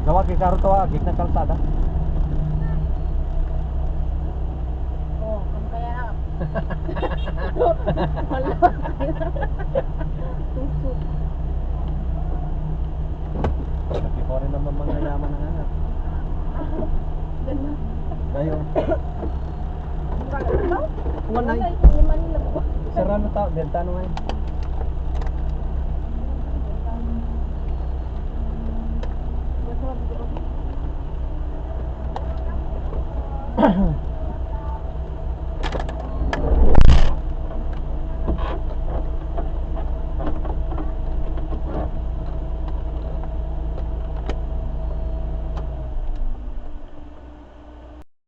Gawa kay karo to agik na kalsada. Oh, kung kaya wala. Tusok. Kasi ko rin naman mga yaman ng anak. Ganda. Gayo. Wala. Wala. Liman lang. Sarano ta, benta no ay. Gusto mo video ko?